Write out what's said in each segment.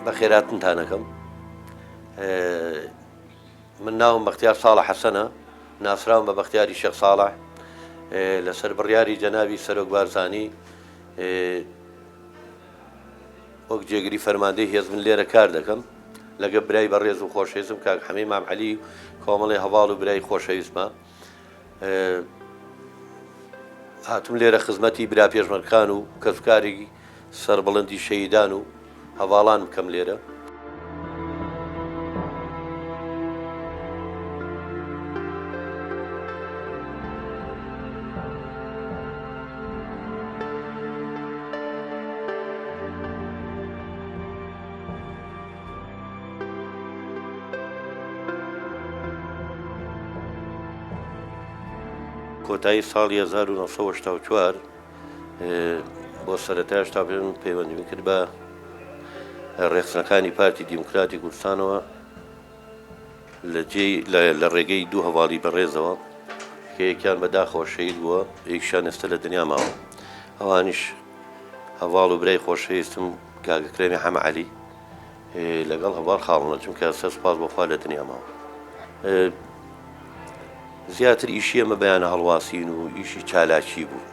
بەخێراتنتان دەکەم. من ناوم بەختیار ساڵح حەسەنە، ناسراوم بە بەختیاری شێخ ساڵح لەسەر بڕیاری جەنابی سەرۆک بارزانی وەک جێگری فەرماندەی هێزم لێرە کار دەکەم لەگە برای بەڕێز و خۆشەویستم کاک حەمید مامعەلی کۆمەڵی هەواڵ و برای خۆشەویستمە. هاتم لێرە خزمەتی برا پێشمەرگەکان و کەسوکارێکی سەربڵندی شەیدان و هەواڵان بکەم لێرە. کۆتایی ساڵی 1984 بۆ سەرەتایش تا پەیوەندیم کرد بە ڕێخستنەکانی پارتی دیموکراتی کوردستانەوە لە ڕێگەی دوو هەواڵی بەڕێزەوە کە یەکیان بەداخەوە شەهید بووە، یەکیشیان ئێستا لە دنیا ماوە. ئەوانیش هەواڵ و برای خۆشەویستم کاکەکرێمی حەمەعەلی لەگەڵ هەواڵ خاڵنە، چونکە سەر سوپاس بۆخوا لە دنیا ماوە. زیاتر ئیشی ئەمە بەیانە هەڵواسین و ئیشی چالاکی بوو.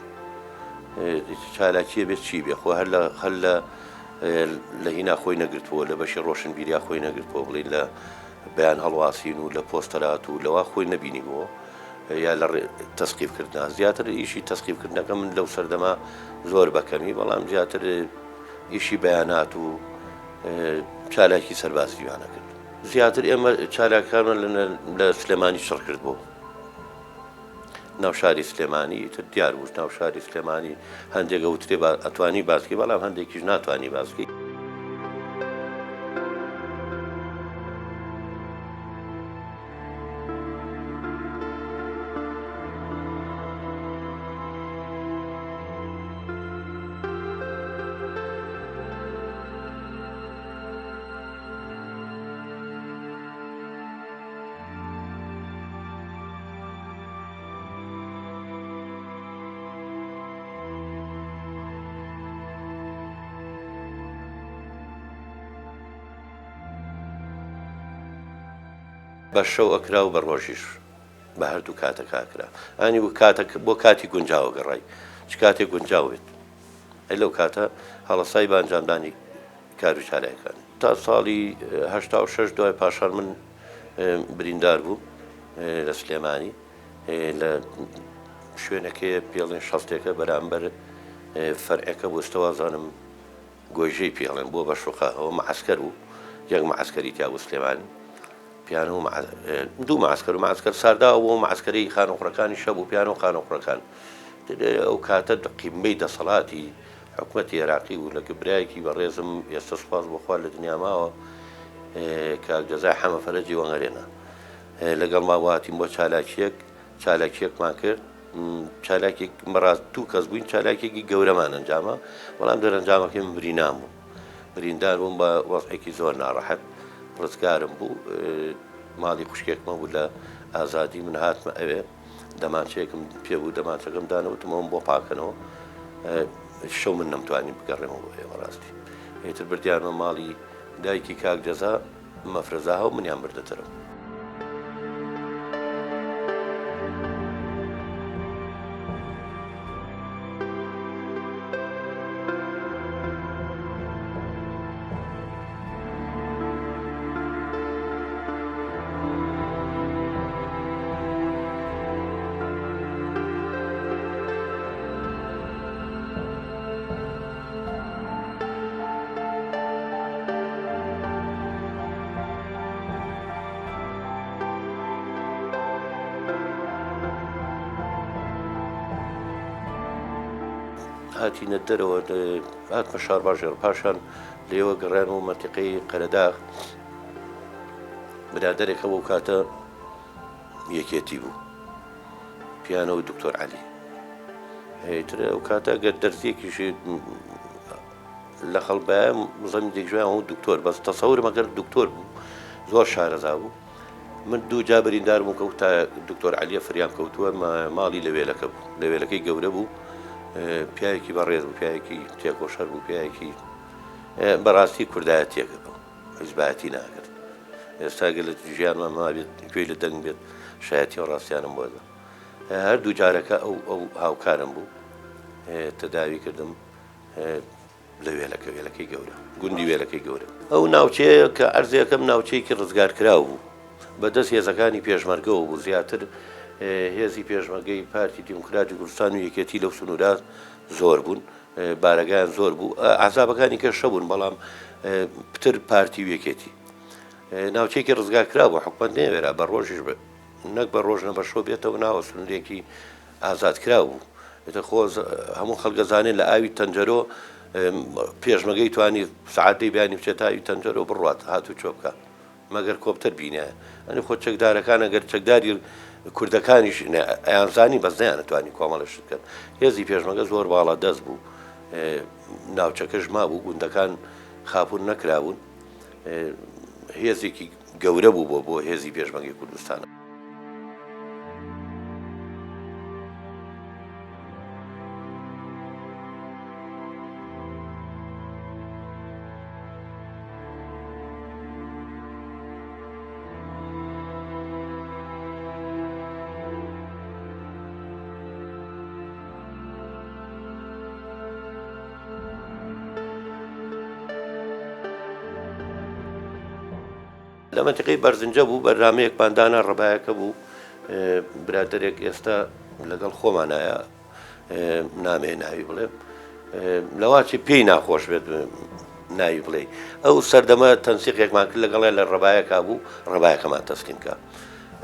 چالاکیە بێت چی بێ خۆ هەر لە هینا خۆی نەگرتووە، لە بەشی ڕۆشنبیریا خۆی نەگرتووە، بڵێ لە بەیان هەڵواسین و لە پۆستەرات و لەوا خۆی نەبینیمەوە یا لە تەسقیفکردنا. زیاتر ئیشی تەسقیفکردنەکە من لەو سەردەما زۆر بەکەمی، بەڵام زیاتر ئیشی بەیانات و چالاکی سەربازیوانە کرد. زیاتر ئێمە چالاکانە لە سلێمانی شڕ کرد بۆ ناوشاری سلێمانی، تر دیار بوو ناوشاری سلێمانی هەندێک ئەوترێ ئەتوانی باسکی، بەڵام هەندێکیش ناتوانی باسکی. بە شەو ئەکرا و بە ڕۆژیش بە هەردوو کاتە کاکرا. ئەنی بۆ کاتی گونجاوە گەڕای چ کاتێک گونجاوێت ئەی لەو کاتە هەڵەسای بانجامدانی کار و چالایەکان. تا ساڵی 86 دوای پاشان من بریندار بوو لە سلێمانی لە شوێنەکەی پێڵێن شەستێکە بەرامبەر فەرعەکە بۆ ئێستاوازانم گۆیژەی پێڵێن بۆ بە شوقا ئەوە مەعسکەر بوو، یەک مەعسکەری تیا بوو سلێمانی پیانۆ دوو مەعسکەر و مەعسکەر ساردا بۆ مەعسکەری خانوخڕەکانی شەب و پیانۆ خانوخڕەکان. ئەو کاتە قیمەی دەسەڵاتی حکوومەتی عێراقی و لە گبرایەکی بەڕێزم ئێستا سوپاس بۆخوا لە دنیا ماوە کاک جەزای حەمە فەرەجی وەنگەرێنە لەگەڵ ماواتیم بۆ چالاکیەکمان کرد. چالاکێک بەڕاست دوو کەس بووین، چالاکێکی گەورەمان ئەنجامە، بەڵام دەرەنجامەکەی من برینام بوو. بریندار بووم بە وەزعێکی زۆر ناڕەحەت، ڕزگارم بوو. ماڵی خوشکێکمە بوو لە ئازادی، من هاتمە ئەوێ دەمانچەیەکم پێ بوو، دەمانچەکەم دانەوتمەوەم بۆ پاکەنەوە. شەو من نەمتوانین بگەڕێمەوە بۆ ئێوە ڕاستی. ئێتر بردیانمە ماڵی دایکی کاک جەزا مەفرەزاها و منیان بردەتەرەوە. هاتیینە دەرەوە هاتمە شار باژێر، پاشان لێوە گەڕیانەوە مەنتیقەی قەرەداغ. برادەرێکە بۆ کاتە یەکێتی بوو، پیانە و دکتۆر عەلی. هەیتر ئەو کاتە گەر دەرزیەکیشی لە خەڵبایە زەمی دێکژویان و دکتۆر، بەس تەسەورم ئەگەر دکتۆر بوو زۆر شارەزا بوو. من دوو جا بریندار بووم کە تا دکتۆر عەلیە فریام کەوتووە ماڵی لەوێلەکە بوو، لەوێلەکەی گەورە بوو، پیاوێکی بەڕێز بوو، پیاوێکی تێکۆشەر بوو، پیاوێکی بەڕاستی کوردایەتیەکە بوو. حیزبایەتی ناکرد. ئێستا گەلت ژیانمان مابێت گوێی لە دەنگ بێت شایەتی و ڕاستیانم بۆدا. هەردوو جارەکە ئەو هاوکارم بوو، تەداوی کردم لە وێلەکەی گەورە، گوندی وێلەکەی گەورە. ئەو ناوچەیە کە ئەرزەکەم ناوچەیەکی ڕزگارکراو بوو، بەدەست هێزەکانی پێشمەرگەەوە بوو، زیاتر هێزی پێشمەرگەی پارتی دیموکراتی کوردستان و یەکێتی لەو سنوورات زۆر بوون، بارەگایان زۆر بوو، ئازابەکانی کەشە بوون، بەڵام پتر پارتی و یەکێتی ناوچەیەکی ڕزگارکرا بوو. حکومەت نێوێرا بە ڕۆژیش نەک بە ڕۆژ نە بە شۆ بێتەوە ناوە سنوورێکی ئازادکرا بوو. خۆز هەموو خەڵگەزانێن لە ئاوی تەنجەرۆ پێشمەگەی توانی سعاتەی بیانی بچێت ئاوی تەنجەرۆ بڕات هاتوو چۆ بکە، مەگەر کۆپتەر بینایە. ئەنی خۆ چەکدارەکان ئەگەر چەکداری کوردەکانیش ئەیانزانی بەس نەیانەتوانی کۆمەڵەشت بکەن. هێزی پێشمەگە زۆر باڵا دەست بوو، ناوچەکەش مابوو، گوندەکان خاپون نەکراون، هێزێکی گەورە بوو بۆ هێزی پێشمەگەی کوردستانە. لە منتیقەی بەرزنجە بوو، بەرنامەیەک باندانا ڕەبایەکە بوو، برادێک ئێستا لەگەڵ خۆمانایە نامێ ناوی بڵێ، لەواچی پێی ناخۆش بێت ناوی بڵێ. ئەو سەردەمە تەنسیقێکمان کرد لەگەڵێ لە ڕەبایەکە بوو، ڕەبایەکەمان تەسلیمکە.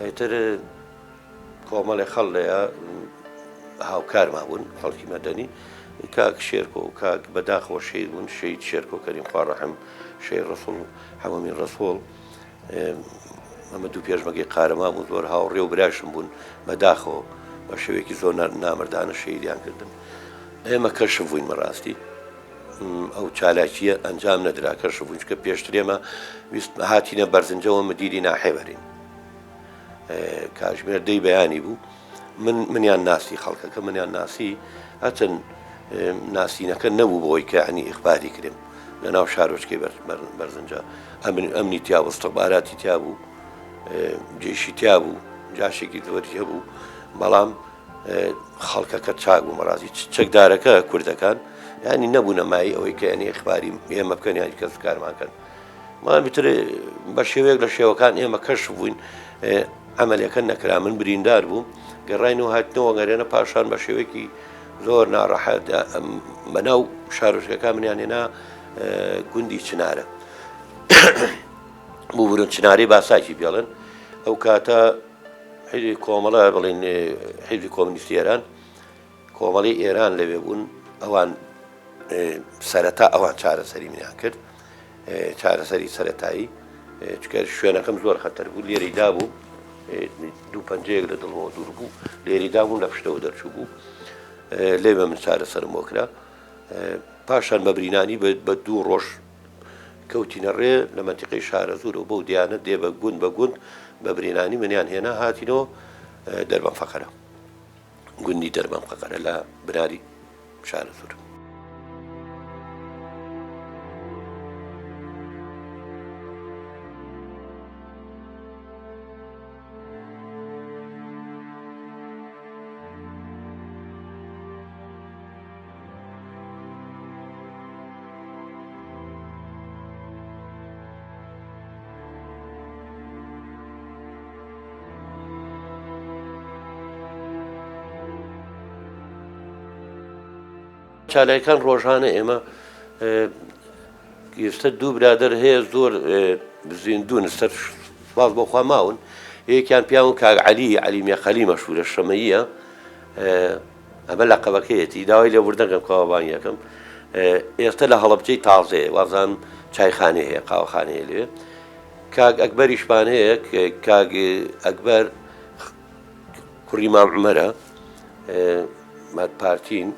ئەیتر کۆمەڵێ خەڵ لەیە هاوکارمان بوون، خەڵکی مەدەنی، کاک شێرکۆ و کاک بەداخەوە شەید بوون، شەید شێرکۆ کەریم خوا ڕەحم، شەید ڕەسوڵ حەمەمین ڕەسوڵ، ئەمە دوو پێشمەگەی قارەمان بوو، زۆر هاوڕێ و براشم بوون بەداخەوە، بە شێوەیەکی زۆر نامردانە شەیدیان کردن. ئێمە کەشف بووین بەڕاستی، ئەو چالاکیە ئەنجام نەدرا، کەشف بووین، چکە پێشتر ئێمە هاتینە بەرزنجەوە مدیری ناحێوەرین، کاتژمێر دەی بەیانی بوو، منیان ناسی، خەڵکەکە منیان ناسی، هەچەند ناسینەکە نەبوو بۆی کە عنی ئیخباری کرێم لە ناو شارۆچکەی بەرزنجە، ئەمنی تیا بوو، استخباراتی تیا بوو، جێشی تیا بوو، جاشێکی زۆری هەبوو، بەڵام خەڵکەکە چاک بوو مەڕازی چەکدارەکە کوردەکان ینی نەبوو نەمایی ئەوەی کە ینی ئیخباری ئێمە بکەن یانی کەس کارمانکەن. ماڵ بتر بە شێوەیەک لە شێوەکان ئێمە کەشف بووین، عملیەکە نەکرا، من بریندار بووم، گەڕاین و هاتنەوە گەرێنە پاشان بە شێوەیەکی زۆر ناڕەحەت بەناو شارۆچکەکان منیان هێنا گوندی چنارە بوو، برن چناری باساکی بێڵن. ئەو کاتە حیزبی کۆمەڵە بڵین حیزبی کۆمونیستی ئێران، کۆمەڵی ئێران لەوێ بوون، ئەوان سەرەتا ئەوان چارەسەری منیان کرد، چارەسەری سەرەتایی، چکە شوێنەکەم زۆر خەتەر بوو، لێرەیدا بوو، دوو پەنجەیەک لە دڵەوە دوور بوو، لێرەیدا بوون، لە پشتەوە دەرچوو بوو، لێوێ من چارەسەرم بۆ کرا. پاشان بە برینانی بە دوو ڕۆژ کەوتینە ڕێ لە منتیقەی شارە زوورە، بەو دیانە دێ بە گوند بە برینانی منیان هێنا هاتینەوە دەربەم فەقەرە، گوندی دەربەم فەقەرە لە بناری شارە زوور. چالایەکان ڕۆژانە ئێمە ئێستا دوو برادر هەیە زۆر زیندون سەر باز بۆخوا ماون، یەکیان پیاون کاک عەلی مێخەلی مەشهورە شەمەییە، ئەمە لەقەبەکەیەتی، داوای لێبوردنەکەم کاوەبان یەکەم، ئێستا لە هەڵەبجەی تازەیە، وازان چایخانێ هەیە، قاوەخانەیە لێ. کاک ئەکبەریشمان هەیە، کاک ئەکبەر کوڕی مام عومەرە، پارتین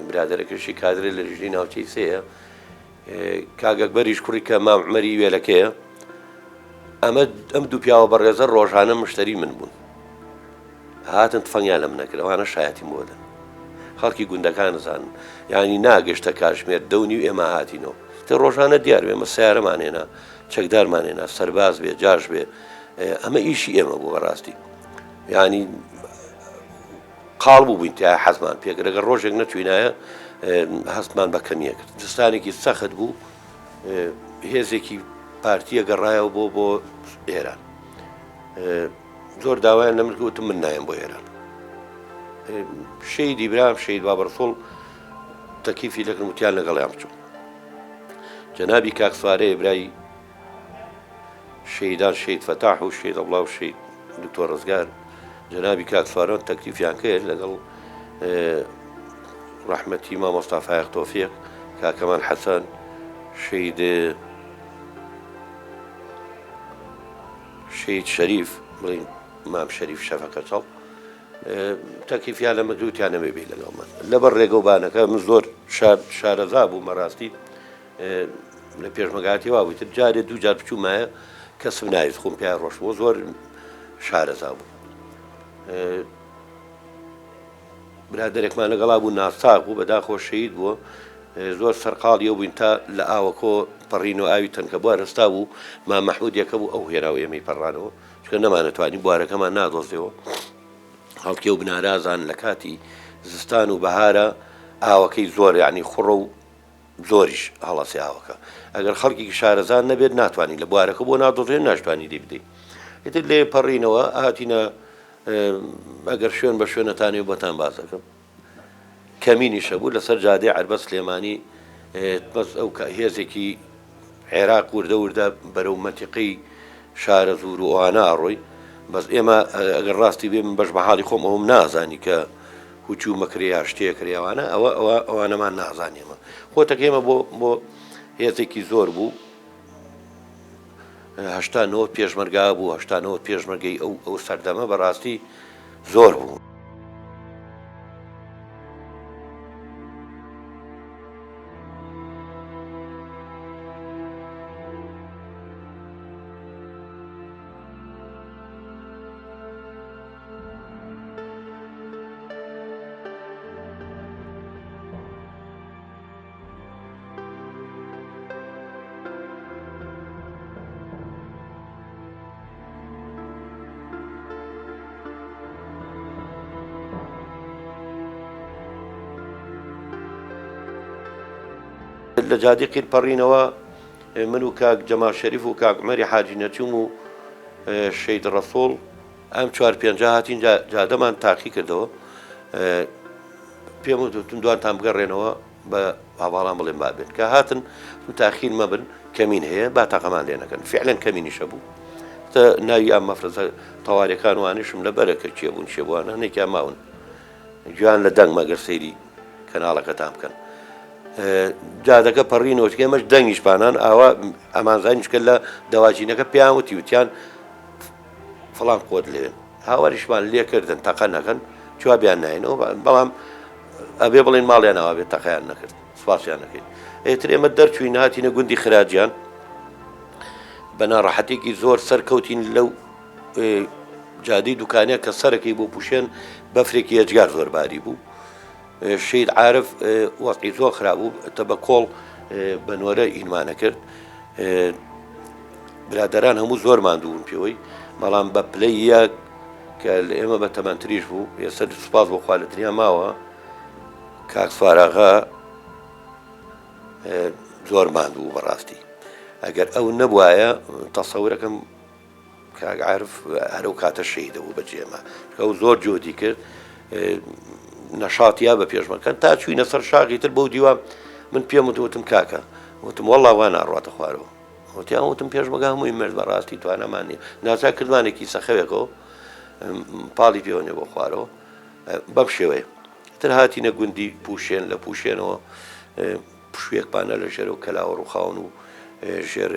برادەرەکەشی کادرە لە ژنی ناوچەی سەیە، کاک ئەکبەریش کوڕی کە مام عومەری وێلەکەیە. ئەم دوو پیاوە بەڕێزە ڕۆژانە مشتری من بوون، هاتن تفەنگیان لە منەکرد، ئەوانە شایەتی بۆدەن، خەڵکی گوندەکان زانن، ینی ناگەشتە کاتژمێر 2:30 ئێمە هاتینەوە، تە ڕۆژانە دیار ئێمە سیارەمان هێنا چەکدارمانێنا سەرباز بێ جاش بێ ئەمە ئیشی ئێمە بوو بەڕاستی ینی قاڵ بوو بووین تیا حەزمان پێکرد ئەگەر ڕۆژێک نەچوینایە هەستمان بە کەمیە کرد جستانێکی سەخت بوو هێزێکی پارتیە گەڕایەوە بۆ ئێران زۆر داوایان لەمن وتم من نایم بۆ ئێران شەیدی برام شەید بابەرسۆڵ تەکیفی لەکردم وتیان لەگەڵیان بچوو جەنابی کاک سوارەیە برای شەیدان شەید فەتاح و شەید ئەڵڵا و شەید دکتۆر ڕزگار جەنابی کاک سوارەوە تەکلیفیان کرد لەگەڵ ڕەحمەتی مامۆستا فایق تۆفیق کاکەمان حەسەن شەید شەریف بڵین مام شەریف شەفەقە چەڵ تەکلیفیان لەمە دووتیان نەبێ بێ لەگەڵمان لەبەر ڕێگە و بانەکە من زۆر شارەزا بوو مەڕاستی لە پێشمەگاتی وا بوویتر جارێ دوو جار بچوومایە کەسم ناویست خۆم پیان ڕۆشتەوە زۆر شارەزا بوو برادێکمان لەگەڵا بوو ناساق بوو بەداخۆ شەید بووە زۆر سەرقاڵیە بووین تا لە ئاوەکۆ پەڕین و ئاوی تەنکە بووە ڕستا بوو ما مەحموودیەکە بوو ئەو هێراوە ئێمەی پەڕانەوە چکە نەمانەتوانی بوارەکەمان نادۆزێەوە هەڵکێ و بنارازان لە کاتی زستان و بەهارە ئاوەکەی زۆر یعنی خوڕە و زۆریش هەڵەسی ئاوەکە ئەگەر خەڵکی شارەزان نەبێت ناتوانانی لە بوارەکە بۆ نادۆزێن ناشتوانی دی بدەیت ئیتر لێ پەڕینەوە هاتینە ئەگەر شوێن بە شوێنەتانی بۆتان بازەکەم کەمینیشە بوو لەسەر جادێ عەربەس سلێمانی بەس ئەو هێزێکی عێراق وردە وردە بەرەو مەتیقی شارە زور و ئەوانە ئاڕۆی بەس ئێمە ئەگەر ڕاستی بێ من بەش بە حاڵی خۆم ئەوم نازانی کە هوچوو مەکرێ شتەیە کڕیاوانە ئەوانەمان نازانێمە خۆتەکە ئێمە بۆ هێزێکی زۆر بوو 89 پێشمەرگا بوو 89 پێشمەرگەی ئەو سەردەمە بەڕاستی زۆر بوو. لە جادی قیرپەڕینەوە من و کاک جەمال شەریف و کاک عومەری حاجی نەچووم و شەید ڕەسوڵ ئەم 4-5 هاتین جادەمان تاقی کردەوە پێم وتم دوانتان بگەڕێنەوە بە هەواڵان بڵێن بابێت کە هاتن تاخیر مەبن کەمین هەیە با تاقەمان لێ نەکەن فعلەن کەمینیشە بوو ناوی ئەم مەفرەزە تەواریەکان وانیشم لە بەرەکە چێ بوون شێ بووانە هەنێکیان ماون گویان لە دەنگ مەگەر سەیری کەناڵەکەتان بکەن جادەکە پەڕینەوە ئێمەش دەنگیشپانان ئاوا ئەمانزانیشکە لە دەواچینەکە پیان وتیان فڵان قۆت لێن هاوەریشمان لێکردن تەقە نەکەن چوا بیان ناینەوە بەڵام ئەبێ بڵێن ماڵیان ئەوە بێت تەقەیان نەکرد سوپاسیان نەکەین ئێتر ئێمە دەرچووین هاتینە گوندی خراجیان بە ناڕەحەتێکی زۆر سەرکەوتین لەو جادەی دوکانەیە کە سەرەکەی بۆ پوشێن بەفرێکی ئەجگار زۆر باری بوو شەید عارف وەقی زۆر خراپبوو تە بە کۆڵ بەنوەرە ئینمانە کرد برادەران هەموو زۆر ماندوون پێوەی بەڵام بە پلەی یەک کە ئێمە بە تەمەنتریش بوو ئێستا سوپاس بۆ خوا لە دنیا ماوە کاک سوارەغا زۆر ماندوو بەڕاستی ئەگەر ئەو نەبوایە تەسەورەکەم کاک عارف هەرەو کاتە شەیدە بوو بەجێمە ئەو زۆر جۆدی کرد نەشاتیا بە پێشمەکەن تا چوینە سەر شاقی تر بەو دیوە من پێم وتم کاکە وتم وەڵڵا وا ناڕاتە خوارەوە وتیان وتم پێشمەکە هەمووی مرد بەڕاستی توانەمانی ناچا کردوانێکی سەخەوێکەوە پاڵی پێوەنێ بۆ خوارەوە بەم شێوەیە تر هاتینە گوندی پوشێن لە پوشێنەوە پشوێکپانە لە ژێرە و کەلاوە ڕووخاون و ژێر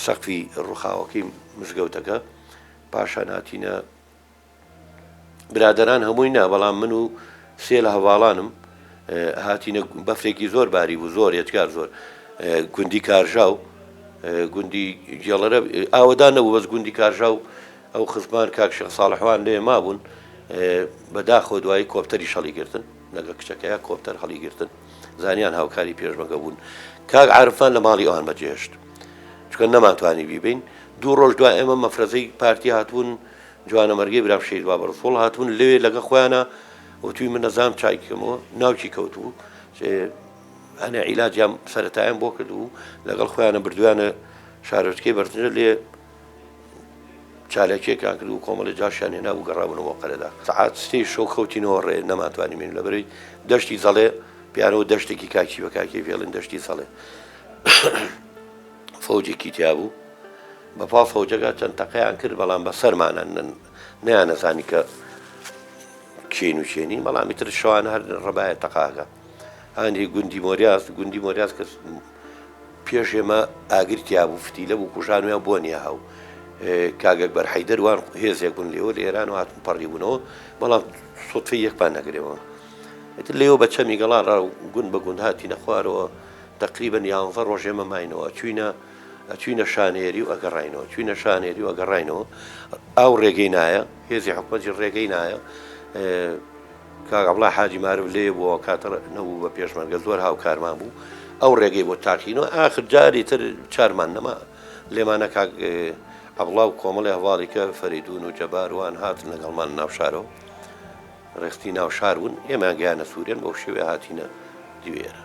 سەقفی ڕووخاوەکەی مزگەوتەکە پاشان هاتینە برادەران هەمووی نا بەڵام من و سێ لە هەواڵانم هاتینە بەفرێکی زۆر باری بوو زۆر یەجگار زۆر گوندی کارژاو گوندی گێڵەرە ئاوەدا نەبوو بەس گوندی کارژاو ئەو خزمان کاک شێخ ساڵحوان لێ مابوون بەداخۆ دوایی کۆپتەری شەڵی گرتن لەگە کچەکەیە کۆپتەر هەڵی گرتن زانیان هاوکاری پێشمەکە بوون کاک عارفان لە ماڵی ئەوان بەجێهێشت چکە نەماتوانی بیبین دوو ڕۆژ دوای ئێمە مەفرەزەی پارتی هاتبوون جوانە مەرگی برام شەید وا بەڕسۆڵ هاتبوون لەوێ لەگە خۆیانە وتوی من نەزانم چایکەمەوە ناوچی کەوتبوو ئەنە عیلاجیان سەرەتایان بۆ کردو لەگەڵ خۆیانە بردویانە شارۆچکەی بەرزنجە لێ چالێکێکیان کرد و کۆمەڵی جاشیان هێنا و گەڕابوونەوە قەرەدا سەعات سێی شەو خەوتینەوە ڕێ نەماتوانی من لەبەرەوەی دەشتی زەڵێ پیانەوە دەشتێکی کاکی بە کاکی فێڵن دەشتی سەڵێ فەوجێکی تیا بوو بەپا فەوجەکە چەند تەقەیان کرد بەڵام بە سەرمانە نەیانەزانی کە کێن و چێنی بەڵامی تر شەوان هەر ڕەبایە تەقاکە هەندێک گوندی مۆریاز کە پێش ئێمە ئاگرتیا بوو فتیلە بوو کوژانویان بۆ نیە هاو کاگەک بەرحەیدەر وان هێزێک بوون لێوە لە ئێران و هاتون پەڕی بوونەوە بەڵام سۆتفەی یەکپان نەگرێەوە ئیتر لێوە بە چەمی گەڵان ڕا گوند بە گوند هاتینە خوارەوە تقریبەن 11 ڕۆژ ئێمە ماینەوە ئەچوینە شانێری و ئەگەڕاینەوە چوینە شانێری و ئەگەڕاینەوە ئەو ڕێگەی نایە هێزی حکومەتی ڕێگەی نایە کاک عەبدوڵڵا حاجی مارف لێ بووە کاتە نەبوو بە پێشمەرگە زۆر هاوکارمان بوو ئەو ڕێگەی بۆ تاکینەوە ئاخر جاری تر چارمان نەما لێمانە کاک عەبدوڵڵا و کۆمەڵی هەواڵی کە فەریدون و جەباروان هاتن لەگەڵمان ناو شارەوە ڕێستی ناو شار بوون ئێمان گەیانە سوورێن بەو شێوێ هاتینە دیوێرە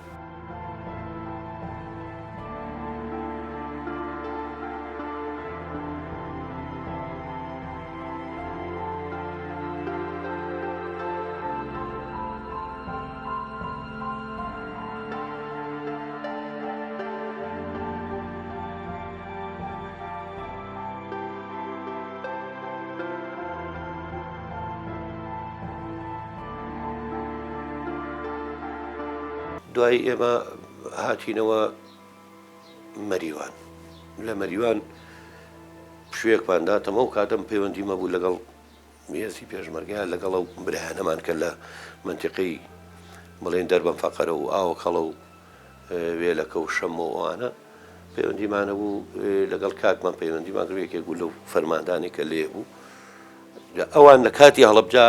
دوای ئێمە هاتینەوە مەریوان لە مەریوان شوێکماندا تەمە و کاتەم پەیوەندیمە بوو لەگەڵ هێزی پێشمەرگە لەگەڵ ئەو برایانەمان کە لە منتیقەی بڵێن دەربەم فەقەرە و ئاوەکەڵە و وێلەکە و شەمەوەوانە پەیوەندیمانە بوو لەگەڵ کاکمان پەیوەندیمان کرد یەکێک بوو لەو فەرماندانی کە لێ بوو ئەوان لە کاتی هەڵەبجا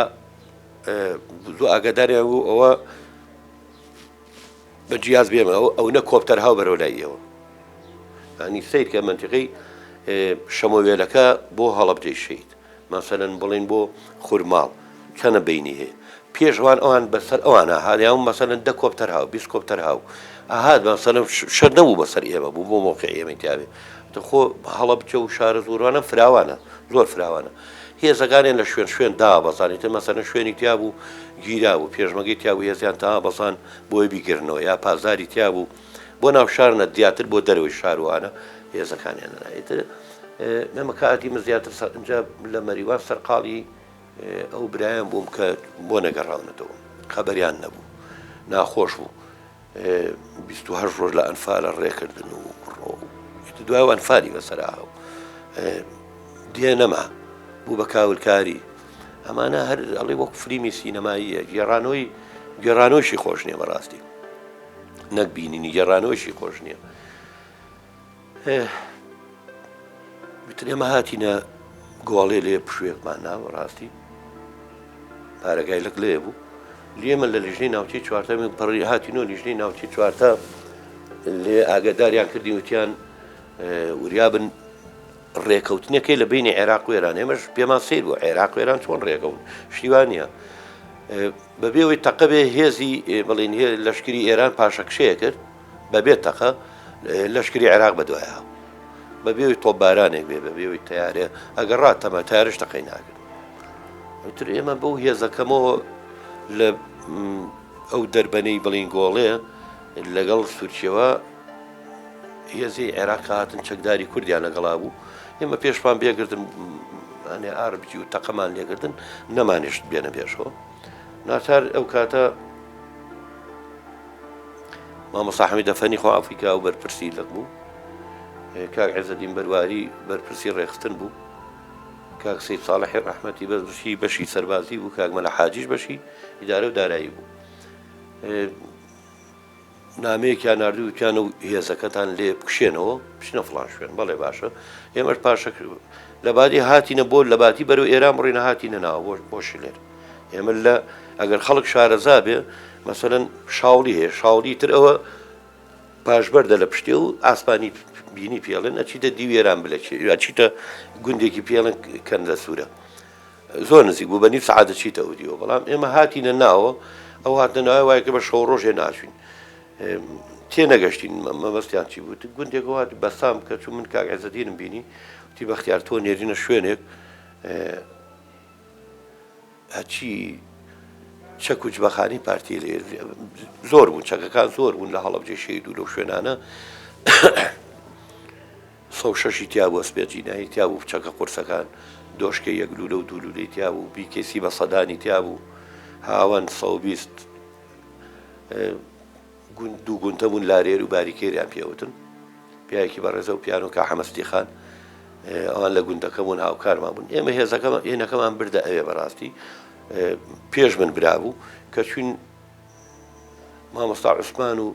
زۆر ئاگاداریان بوو ئەوە بە جیاز بێمە ئەو نە کۆپتەر هاو بەرەو لایەوە ینی سیر کە منتیقەی شەمەوێلەکە بۆ هەڵەبجەی شەید مەسەلەن بڵێن بۆ خورماڵ چەنە بینی هەیە پێشوان ئەوان بەسەر ئەوانە هاریان مەسەلەن 10 کۆپتەر هاو 20 کۆپتەر هاو ئاهات مەسەلەن شەر نەبوو بەسەر ئێمە بوو بۆ مۆقع ئێمەی تیاوێ خۆ هەڵەبجە و شارە زۆرانە فراوانە زۆر فراوانە هێزەکانیان لە شوێن دا بەزانیتە مەسەلەن شوێنی تیا بوو گیرا بوو پێشمەگەی تیا بوو هێزیان تا بەسان بۆی بیگرنەوە یا پازاری تیا بوو بۆ ناو شارنە دیاتر بۆ دەروی شاروانە هێزەکانیان نایتر ئێمە کاتی من زیاتر ئەنجا لە مەریوان سەرقاڵی ئەو برایان بووم کە بۆ نەگەڕاونەتەوە خەبەریان نەبوو ناخۆش بوو 28 ڕۆژ لە ئەنفالە ڕێکردن و دوای ئەنفالی بەسەراهاو دێ نەما بوو بە کاولکاری ئەمانە هەر ئەڵێ وەک فلیمی سینەماییە گێڕانۆشی خۆش نییە بەڕاستی نەک بینینی گێڕانۆشی خۆش نییە وتر ئێمە هاتینە گۆڵێ لێ پشوێکمان ناوە ڕاستی پارەگای لەک لێ بوو لێمە لە لیژنەی ناوچەی چوارتە من پەڕی هاتینەوە لیژنەی ناوچەی چوارتە لێ ئاگاداریان کردی وتیان وریابن ڕێکەوتنەکەی لە بینی عێراق و ئێران ئێمەش پێمان سیر بوو عێراق و ئێران چۆن ڕێکەون شتیوان نییە بەبێەوەی تەقەبێ هێزی بڵین لەشکری ئێران پاشەکشەیە کرد بەبێت تەقە لەشکری عێراق بەدوایە بەبێەوەی تۆپبارانێک بێ بەبێەوەی تیارێ ئەگەر ڕاتەمە تارش تەقەی ناکرد تر ئێمە بەو هێزەکەمەوە لە ئەو دەربەنەی بڵین گۆڵێ لەگەڵ سوورچیەوە هێزی عێراق هاتن چەکداری کوردیان لەگەڵا بوو ئێمە پێشمان بێگردن ئەنێ ئاربجی و تەقەمان لێگردن نەمانێشت بێنە پێشەوە ناچار ئەو کاتە مامۆستا حەمید ئەفەنی خوا ئەفریقا و بەرپرسی لەک بوو کاک عیزەدین بەرواری بەرپرسی ڕێخستن بوو کاک سەید ساڵحی ڕەحمەتی بەشی سەربازی بوو کاک مەلا حاجیش بەشی ئیدارە و دارایی بوو نامەیەکیان ناردووتیان و هێزەکەتان لێ بکشێنەوە بچنە فڵان شوێن بەڵێ باشە ئێمەش پاشە لە بادی هاتینە بۆ لە باتی بەرەو ئێران بڕینە هاتینە ناوە بۆشی لێر ئێمە لە ئەگەر خەڵک شارەزا بێ مەسەلەن شاوڵی هەیە شاوڵی تر ئەوە پاشبەردە لە پشتێ و ئاسپانی بینی پێڵێن ئەچیتە دیوێران بلەچێ ئەچیتە گوندێکی پێڵن کەن لە سوورە زۆر نزیک بوو بە نی سەعات دەچیتە ئەودیەوە بەڵام ئێمە هاتینە ناوە ئەو هاتنەوەی وایە بە شەو ڕۆژێ ناچوین تێ نەگەشتین مەبەستیان چی بوو گوندێک هات بەسام کە چوو من کاک عەیزەدینم بینی وتی بەختیار تۆ نێرینە شوێنێک هەچی چەک و جبەخانی پارتی لێ زۆر بوون چەکەکان زۆر بوون لە هەڵەبجێ شەید و لەو شوێنانە 6 تیا بوو ئەسپێجینایی تیا بوو چەکە قورسەکان دۆشکە یەک لولە و دوو لولەی تیا بوو بیکێسی بە سەدانی تیا بوو هاوان 120 دوو گونتە بوون لارێر و باریکێریان پێوتن پیاوێکی بەڕێزە و پیان و کا حەمەستی خان ئەوان لە گوندەکە بوون هاوکارمان بوون ئێمە هێنەکەمان بردە ئەوێ بەڕاستی پێش من برابوو کە چوین مامۆستا عوسمان و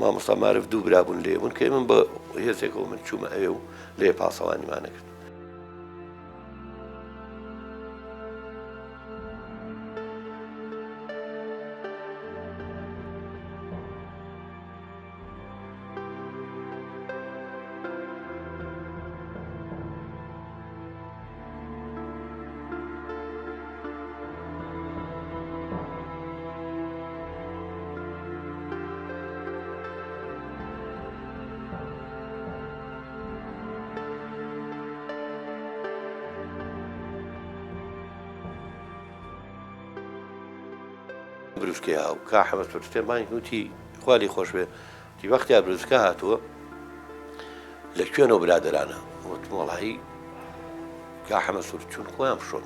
مامۆستا مارف دوو برابوون لێ بوون کە من بە هێزێکەوە من چوومە ئەوێ و لێ پاسەوانیمانە کرد بروسکە هاو کا حەمەد پرسێمانی وتی خوالی خۆش بێ وتی وەختیا بروسکە هاتووە لە کوێنەوە برادەرانە وتم وەڵاهی کا حەمەد چوون خۆیان بشۆن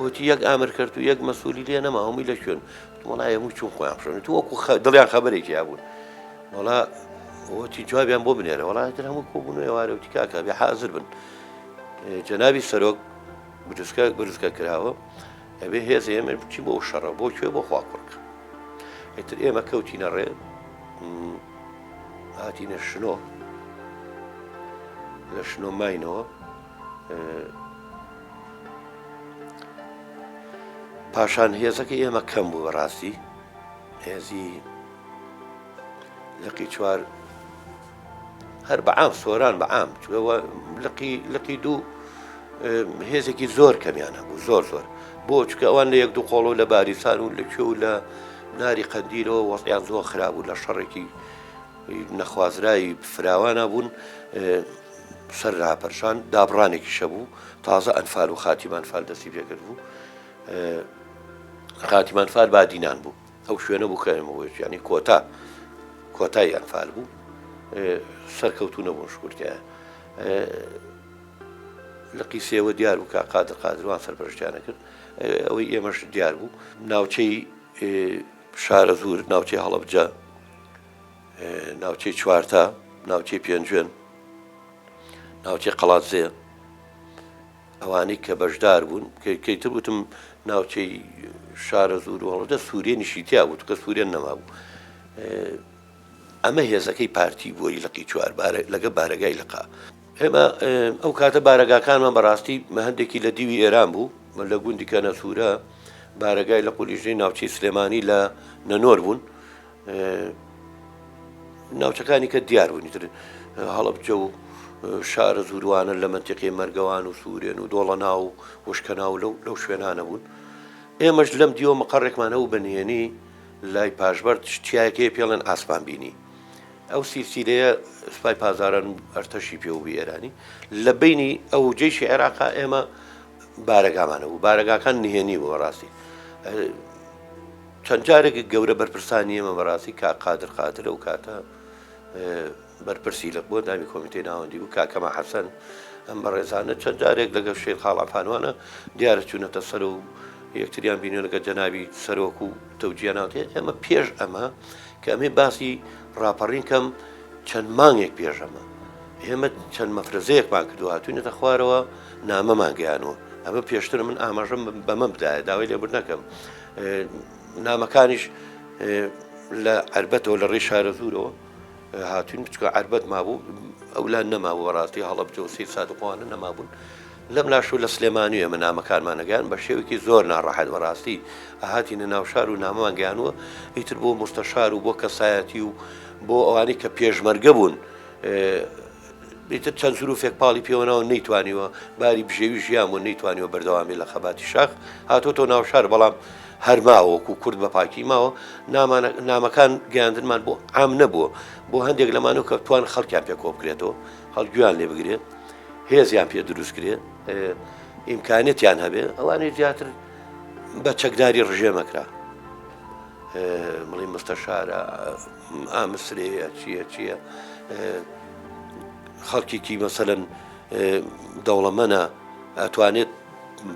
وتی یەک ئامر کرد و یەک مەسئولی لێ نەما هەمووی لە کوێن وتم وەڵا هەمووی چوون خۆیان بشۆن تو وەکو دڵیان خەبەرێکی هەبوون وەڵا وتی جوابیان بۆ بنێرە وەڵا هەتر هەموو کۆبوون ئێوارە وتی کاکە بێ حازر بن جەنابی سەرۆک بروسکە کراوە ئەبێ هێز ئێمە بچی بۆ شەڕە بۆ کوێ بۆ خوا کوڕک ئیتر ئێمە کەوتینە ڕێ هاتینە شنۆ لە شنۆ ماینەوە پاشان هێزەکە ئێمە کەم بوو بەڕاستی هێزی لقی چوار هەر بەعام سۆران بەعام لقی دوو هێزێکی زۆر کەمیانە بوو زۆر بۆ چکە ئەوان لە یەک دوو قۆڵۆ لە باریسان و لەکوێ و لە ناری قەندیلەوە وەسیان زۆر خراپ بوو لە شەڕێکی نەخوازرایی فراوانە بوون سەر راپەرشان دابڕانێکی شەبوو تازە ئەنفال و خاتیمانفال دەستی پێکرد بوو خاتیمانفال بادینان بوو ئەو شوێنە بوو کەمەوە ینی کۆتای ئەنفال بوو سەرکەوتو نەبوون شکورتیان لە قیسێوە دیار بوو کە قادروان سەرپەرشتیانە کرد ئەوەی ئێمەش دیار بوو ناوچەی شارە زور ناوچەی هەڵەبجە ناوچەی چوارتا ناوچەی پێنجوێن ناوچەی قەڵاتزێ ئەوانەی کە بەشدار بوون کەیتر وتم ناوچەی شارە زور و هەڵەبجە سوورێنیشی تیا بوو کە سوورێن نەما بوو ئەمە هێزەکەی پارتی بۆی لەقی چوار لەگە بارەگای لەقا ئێمە ئەو کاتە بارەگاکانمان بەڕاستی هەندێکی لە دیوی ئێران بوو لە گوندی کە نەسوورە بارەگای لە قولیژەی ناوچەی سلێمانی لە نەنۆر بوون ناوچەکانی کە دیار بوونی تر هەڵەبجە و شارە زوروانە لە منتیقی مەرگەوان و سوورێن و دۆڵەنا و وشکەنا و لەو شوێنانە بوون ئێمەش لەم دیوە مەقەڕێکمانەوە بەنیێنی لای پاشبەر شتیایەکەی پێڵێن ئاسمان بینی ئەو سیلسیلەیە سوپای پازاران ئەرتەشی پێوبی ئێرانی لە بینی ئەو جێشی عێراقا ئێمە بارەگامانە بوو بارەگاکان نهێنی بوو بەڕاستی چەند جارێک گەورە بەرپرسانی ئێمە بەڕاستی کا قادر ئەو کاتە بەرپرسی لە بۆ دامی کۆمیتەی ناوەندی بوو کاکەما حەسەن ئەم بەڕێزانە چەند جارێک لەگەڵ شێخ خاڵ عەفانوانە دیارە چوونەتە سەر و یەکتریان بینێ لەگە جەنابی سەرۆک و تەوجیهاناوتێ ئێمە پێش ئەمە کە ئەمێ باسی ڕاپەڕین کەم چەند مانگێک پێش ئەمە ئێمە چەند مەفرەزەیەکمان کردو هاتوونێتە خوارەوە نامەمان گەیانەوە ئەمە پێشتر من ئاماژەم بەمە بدایە داوای لێبور نەکەم نامەکانیش لە عەربەتەوە لە ڕێی شارە زوورەوە هاتوین بچکە عەربەت مابوو ئەولان نەمابوو بەڕاستی هەڵەبجە و سەید سادقوانە نەمابوون لەم لاشوو لە سلێمانی ئێمە نامەکانمان نەگەیان بە شێوەیەکی زۆر ناڕەحەت بەڕاستی ئاهاتینە ناو شار و نامەمان گەیانوە ئیتر بۆ مستەشار و بۆ کەسایەتی و بۆ ئەوانەی کە پێشمەرگە بوون بیتر چەند سروفێک پاڵی پێوەنەوە نەیتوانیوە باری بژێوی ژیان و نەیتوانیوە بەردەوامی لە خەباتی شاخ هاتۆتۆ ناو شار بەڵام هەرماوەکو کورد بە پاکی ماوە نامەکان گەیاندنمان بۆ عام نەبووە بۆ هەندێک لەمانەوە کە توان خەڵکیان پێ کۆ بکرێتەوە هەڵگویان لێ بگرێت هێزیان پێ دروست کرێت ئیمکانێتیان هەبێ ئەوانەی زیاتر بە چەکداری ڕژێمەکرا مڵی مستەشارە ئامسرەیە چییە خەڵکێکی مەسەلەن دەوڵەمەنە ئەتوانێت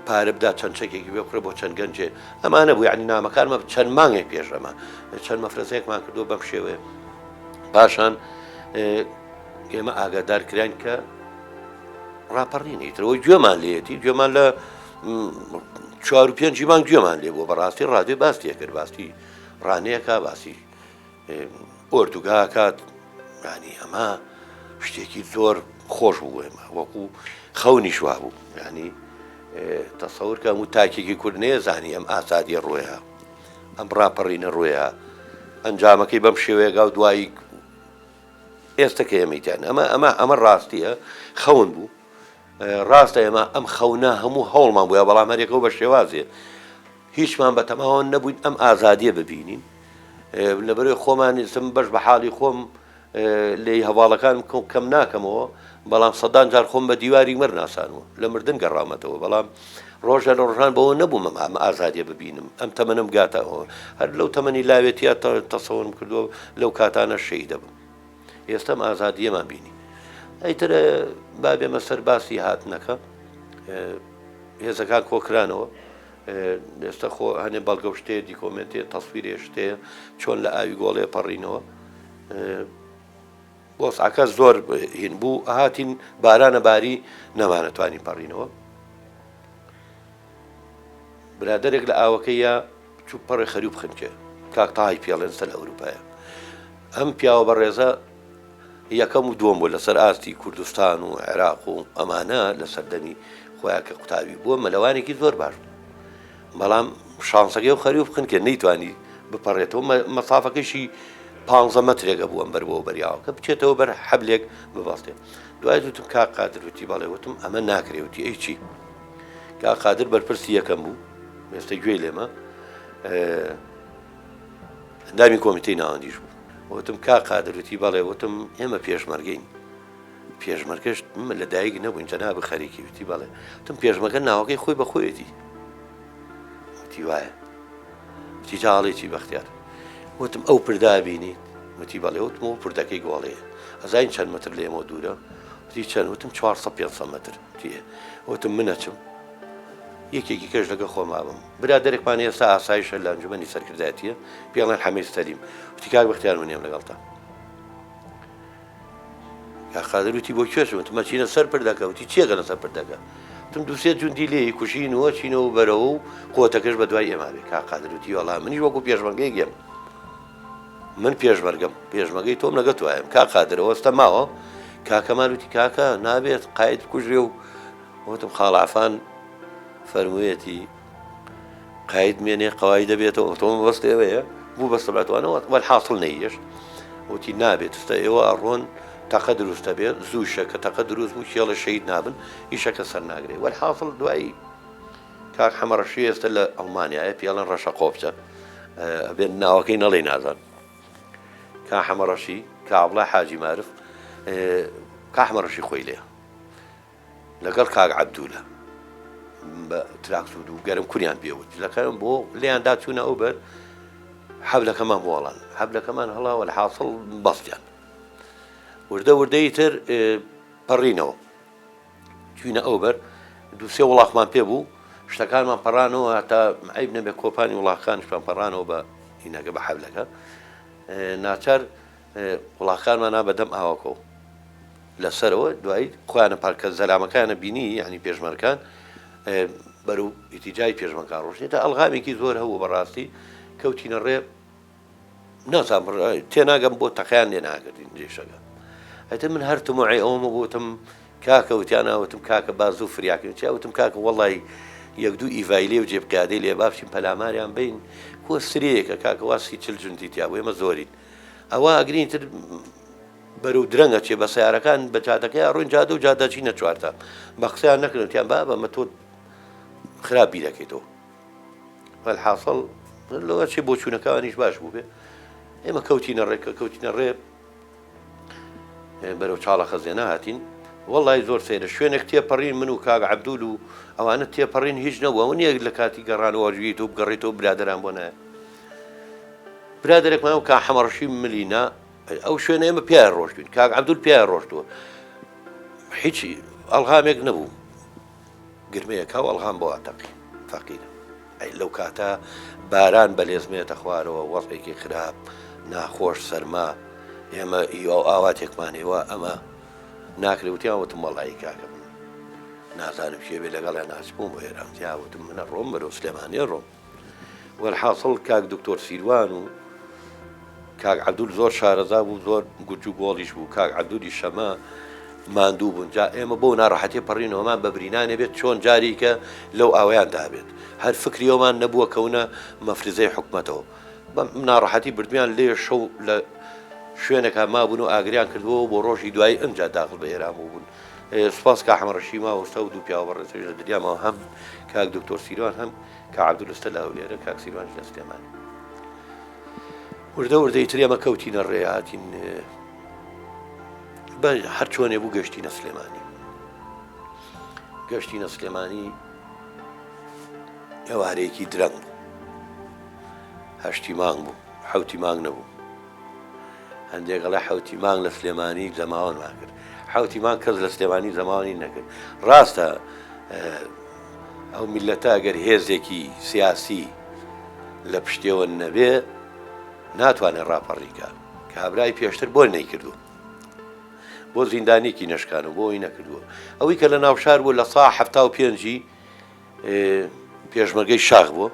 پارە بدا چەند چەکێکی بێ بۆ چەند گەنجێ ئەمانە بوو یعنی نامەکانمە چەند مانگێک پێشەمە چەند مەفرەزەیەکمان کردو بەم شێوەیە پاشان ئێمە ئاگادار کران کە ڕاپەڕینی ترەوەی گوێمان لێتی گوێمان لە 4-5 مانگ گوێمان لێ بۆ بەڕاستی ڕادێ باستیە کرد باستی ڕانەیەکە باسی ئۆردوگا کات ینی ئەمە شتێکی زۆر خۆش بوو ئێمە وەکو خەونی شوا بوو ینی تەسەور کە هەموو تاکێکی کورد نەیە زانی ئەم ئازادیە ڕۆیە ئەم ڕاپەڕینە ڕۆیە ئەنجامەکەی بەم شێوەیەگا و دوایی ئێستا کە ئێمەیتیان ئەمە ڕاستیە خەون بوو ڕاستە ئێمە ئەم خەونە هەموو هەوڵمان بووە بەڵام هەرێکەوە بە شێوازێ هیچمان بە تەماوە نەبووین ئەم ئازادیە ببینین لەبەرەوەی خۆمانی سم بەش بە حاڵی خۆم لێی هەواڵەکان کەم ناکەمەوە بەڵام سەدان جار خۆم بە دیواری مەر ناسانەوە لە مردن گەڕامەتەوە بەڵام ڕۆژە لە ڕۆژان بەوە نەبووم ئەم ئازادیە ببینم ئەم تەمەنم گاتەوە هەر لەو تەمەنی لاوێتیە تەسەورم کردووە لەو کاتانە شەی دەبم ئێستام ئازادیەمان بینی ئەیتر با بێمە سەر باسی هاتنەکە هێزەکان کۆکرانەوە ئێستا خۆ هەنێ بەڵگە شتەیە دیکۆمنتێ تەسویرێ شتەیە چۆن لە ئاوی گۆڵێ پەڕینەوە بۆ ساکە زۆر هین بوو هاتین بارانە باری نەمانەتوانین پەڕینەوە برادێک لە ئاوەکەیە چوو پەڕی خەریب خنکێ کاکتای پێڵێن سەر ئەوروپایە ئەم پیاوە بەڕێزە یەکەم و دووەم بوو لەسەر ئاستی کوردستان و عێراق و ئەمانە لە سەردەمی خۆیان کە قوتابی بووە مەلەوانێکی زۆر باش بەڵام شانسەکەی و خەریب خنکێ نەیتوانی بپەڕێتەوە مەسافەکەشی 15 مەترێکە بووەم بەر بۆ بەریاوە کە بچێتەوە بەر حەبلێک بباستێ دوای دوتم کا قادر وتی بەڵێ وتم ئەمە ناکرێوتی ئەی چی کا قادر بەرپرسی یەکەم بوو ئێستا گوێی لێمە ئەندامی کۆمیتەی ناوەندیش بوو وتم کا قادر وتی بەڵێ وتم ئێمە پێشمەرگەین پێشمەرگەش لە دایک نەبووین جەناب خەریکی وتی بەڵێ وتم پێشمەرگە ناوەکەی خۆی بەخۆیەتی وتی وایە وتی جاڵێکی بەختیار وتم ئەو پردا بینیت وتی بەڵێ وتم ئەو پردەکەی گۆڵەیە ئەزین چەند مەتر لێمە دوورە وتی چەند وتم 400-500 مەتر تیە وتم منەچم یەکێکی کەش لەگە خۆمابم برادێکمان ئێستا ئاسایشە لە ئەنجومەنی سەرکردایەتیە پێڵێن حەمید سەلیم وتی کاک بەختیار منێم لەگەڵتا کا قادر وتی بۆ کوێچم وتم مەچینە سەر پردەکە وتی چیەکە لەسەر پردەکە وتم دووسێ جوندی لێ کوژینەوە چینەوە بەرەوە و قوتەکەش بە دوای ئێمە بێ کا قادر وتی وەڵام منیش وەکو پێشمەرگەی گەم من پێشمەرگەم پێشمەرگەی تۆم لەگە توایە کا قادرەوە ئێستا ماوە کاکەمان وتی کاکە نابێت قاید کوژێ و وتم خاڵعفان فەرموویەتی قاید مێنێ قەوای دەبێتەوە تۆم بەستێوەیە بوو بەستەباتوانەوە وەلحاصڵ نەیەش وتی نابێت ستا ئێوە ئەڕۆن تاقە دروستە بێت زووشە کە تەقە دروست بوو کێڵە شەید نابن ئیشەکە سەر ناگرێت وەلحاصڵ دوایی کاک حەمەڕەشی ئێستا لە ئەڵمانیایە پێڵەن ڕەشە قۆبچە بێن ناوەکەی نەڵێ نازان کا حەمەڕەشی کابڵە حاجی معرف کا حەمەڕەشی خۆی لێ لەگەڵ کاک عەبدوولە بە تراکتور و گەرم کوریان پێوت لەکەم بۆ لێیاندا چوونە ئەو بەر حەبلەکەمان بۆڵان حەبلەکەمان هەڵاوە لە حاصڵ بەستیان وردەی تر پەڕینەوە چوینە ئەو بەر دووسێ وڵاقمان پێ بوو شتەکانمان پەڕانەوە هەتا عیب نەبێ کۆپانی وڵاقانشمان پەڕانەوە بە هینەکە بە حەبلەکە ناچار وڵاقانمانە بەدەم ئاوەکەوە لەسەرەوە دوایی خۆیانە پارکە زەلامەکانە بینی یعنی پێشمەرگەکان بەرەو ئیتیجای پێشمەکان ڕۆژنێتە ئەڵغامێکی زۆر هەبوو بەڕاستی کەوتینە ڕێ نازان تێناگەم بۆ تەقیان لێ ناگەردین جێشەکە ئەتە من هەر تموعی ئەومە بۆتم کاکە وتیانەوتم کاکە باز و فریاکەن چاوتم کاکە وەڵی یەک دوو ئیڤایلێ و جێبکادەی لێ بابچین پەلاماریان بین کۆ سرەیەکە کاکە واسی چل جوندی تیا بوو ئێمە زۆرین ئەوە ئەگرین تر بەرەو درەنگە چێ بە سیارەکان بە جادەکەی ڕوون جادە و جادەچی نەچوارتە بە قسەیان نەکردوتیان بەمە تۆ خراپ بیر دەکەیتەوە الحاصل لەوە چێ بۆ چوونەکەوانیش باش بوو بێ ئێمە کەوتینە ڕێکە کەوتینە ڕێ بەرەو چاڵە خەزێنە هاتین وەڵی زۆر سێرە شوێنێک تێپەڕین من و کاگ عەبدول و ئەوانە تێپەڕین هیچ نەبووە ون یەک لە کاتی گەڕانەوەژویت و بگەڕێتەوە برادران بۆ نایە برادێکمان و کا حەمەڕەشی ملینا ئەو شوێنە ئێمە پیان ڕۆشتین کاک عەبدول پیان ڕۆشتووە هیچی ئەڵغامێک نەبوو گرمەیەکا و ئەڵغام بۆ ئاتەقی فەقیرە ئەی لەو کاتە باران بەلێزمێتە خوارەوە وەڵێکی خراپ ناخۆش سەرما ئێمە ئاواتێکمانەوە ئەمە ناکرێوتیان وتم وەڵایی کاکە من نازانم شێبێ لەگەڵیان ناسبووم بۆ ئێران جیاوتم منە ڕۆم بەرەو سلێمانیە ڕۆم وەالحاصڵ کاک دکتۆر سیروان و کاک عەبدول زۆر شارەزا بوو زۆر گورج و گۆڵیش بوو کاک عەبدولی شەمە ماندوو بوون جا ئێمە بۆ ناڕەحەتی پەڕینەوەمان بە برینانێ بێت چۆن جاریکە لەو ئاوایان دابێت هەر فکریەوەمان نەبووە کەونە مەفرزەی حکومەتەوە بە ناڕەحەتی بردمیان لێ شەو لە شوێنێکە مابوون و ئاگریان کردووە بۆ ڕۆژی دوای ئەمجا داخل بە ئێران بوون سپاس کا حەمەڕەشی ماوەستە و دوو پیاوە بەڕێزەوی لە دنیامەوە هەم کاک دکتۆر سیروان هەم کا عەبدول ئێستا لاو لێرە کاک سیروان لە سلێمانی وردە وردەی تر ئێمە کەوتینە ڕێ هاتین هەر چۆنێ بوو گەشتینە سلێمانی گەشتینە سلێمانی ئێوارەیەکی درەنگ بوو هەشتی مانگ بوو حەوتی مانگ نەبوو هەندێکڵە حەوتی مانگ لە سلێمانی زەماوەنمان کرد حەوتی مانگ کەس لە سلێمانی زەماوەنی نەکرد ڕاستە ئەو میلەتە ئەگەر هێزێکی سیاسی لە پشتێوە نەبێ ناتوانێت ڕاپەڕیکە کابرای پێشتر بۆ نەیکردو بۆ زیندانێکی نەشکان و بۆی نەکردووە ئەوەی کە لە ناوشار بوو لە سا هەفتا و پێنجی پێشمەرگەی شاخ بووە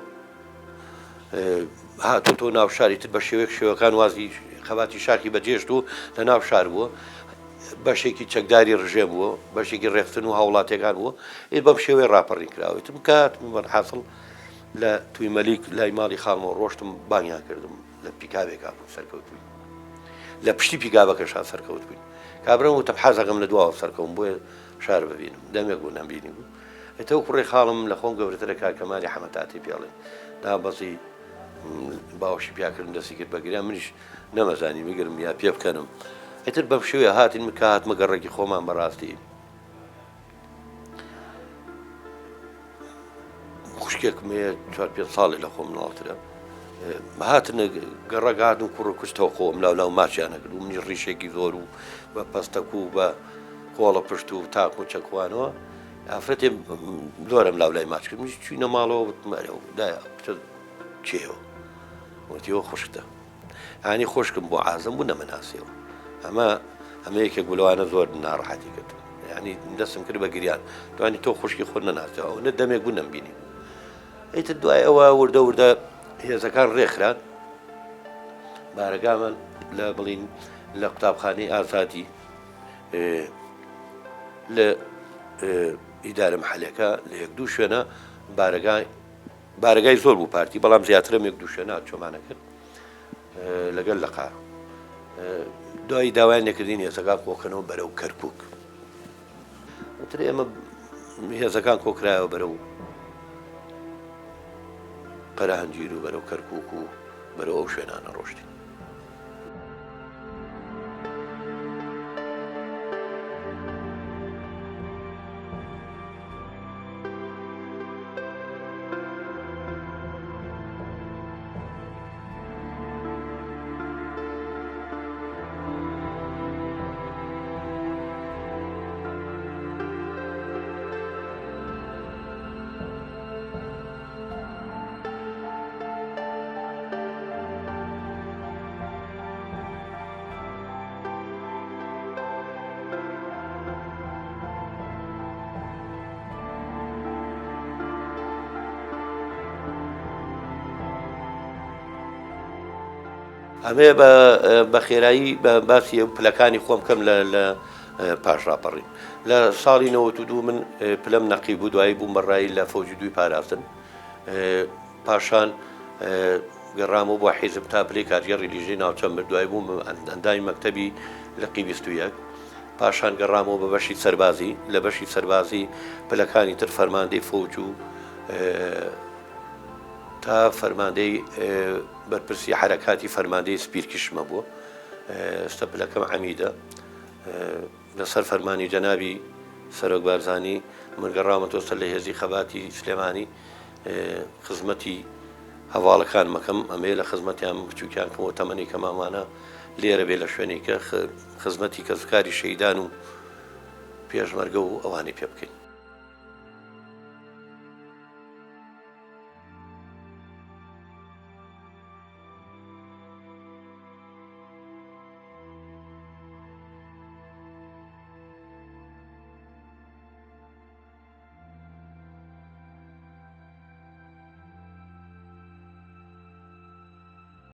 هاتۆ تۆ ناوشاری تر بە شێوەیەک شێوەکان وازی خەباتی شاکی بەجێشت و لە ناوشار بووە بەشێکی چەکداری ڕژێم بووە بەشێکی ڕێختن و هاوڵاتیەکان بووە بەم شێوەیە ڕاپەڕین کراوێتم کات حاصل لە توی مەلیک لای ماڵی خاڵمەوە ڕۆشتم بانیان کردم لە پیکاوێکا سەرکەوت بووین لە پشتی پیکاوەکەشان سەرکەوت بووین کابرم و تەبحازەکەم لە دواوە سەرکەوم بۆیە شار ببینم دەمێک بوو نەمبینی بوو ئێتەوە کوڕی خاڵم لە خۆم گەورەترە کاکەمالی حەمەتاتی پێڵێن دابەزی باوەشی پیاکردن دەستی کرد بەگریان منیش نەمەزانی میگرم یا پێ بکەنم ئیتر بەم شێوەیە هاتین مکە هاتمە گەڕێکی خۆمان بەڕاستی خوشکێکم هەیە 4-5 ساڵی لە خۆم ناڵترە هاتنە گەڕەک هاتم کوڕ کوشتەوە خۆم لاو ماچیانە کرد و منی ڕیشێکی زۆر و بە پەستەک و بە کۆڵە پشت و تاک و چەکوانەوە ئافرەتێ زۆرم لای ماچ کرد منیش چوینە ماڵەوە دایە چێەوە وتیەوە خوشکتە هانی خۆشکم بۆ عازم بوو نەمەناسیەوە ئەمە یەکێک بلوانە زۆر ناڕەحەتی کرد ینی دەستم کرد بە گریان دوانی تۆ خوشکی خۆ نەناسیەوە نە دەمێک بوو نەمبینی ئیتر دوای ئەوە وردە هێزەکان ڕێکخران بارەگامان لە بڵین لە قوتابخانەی ئازادی لە ئیدارە محەلەکە لە یەک دوو شوێنە بارگای زۆر بوو پارتی بەڵام زیاترم یەک دوو شوێنە چۆمانە کرد لەگەڵ لەقا دوای داوای نەکردین هێزەکان کۆکەنەوە بەرەو کەرکووک وتر ئێمە هێزەکان کۆکرایەوە بەرەو قەرەهەنجیر و بەرەو کەرکووک و بەرەو ئەو شوێنانە ڕۆشتین ئەمێ بە خێرایی بە باسی پلەکانی خۆم کەم لە پاش ڕاپەڕین لە ساڵی 92 من پلەم نەقی بوو دوایی بوو مەڕایی لە فەوجی دوی پاراستن پاشان گەڕامەوە بۆ حیزب تا پلەی کارگەڕی لیژەی ناوچەم دوای بووم ئەندامی مەکتەبی لە قی 21 پاشان گەڕامەوە بە بەشی سەربازی لە بەشی سەربازی پلەکانی تر فەرماندەی فۆج و تا فەرماندەی بەرپرسی حرەکاتی فەرماندەی سپیرکیشمە بووە ئێستا پلەکەم عەمیدە لەسەر فەرمانی جەنابی سەرۆک بارزانی من گەڕامەوە سەر لە هێزی خەباتی سلێمانی خزمەتی هەواڵەکان مەکەم ئەمێ لە خزمەتیان بچووکیان کەمەوە تەمەنی کە مامانە لێرە بێ لە شوێنێک کە خزمەتی کەسکاری شەیدان و پێشمەرگە و ئەوانەی پێ بکەین.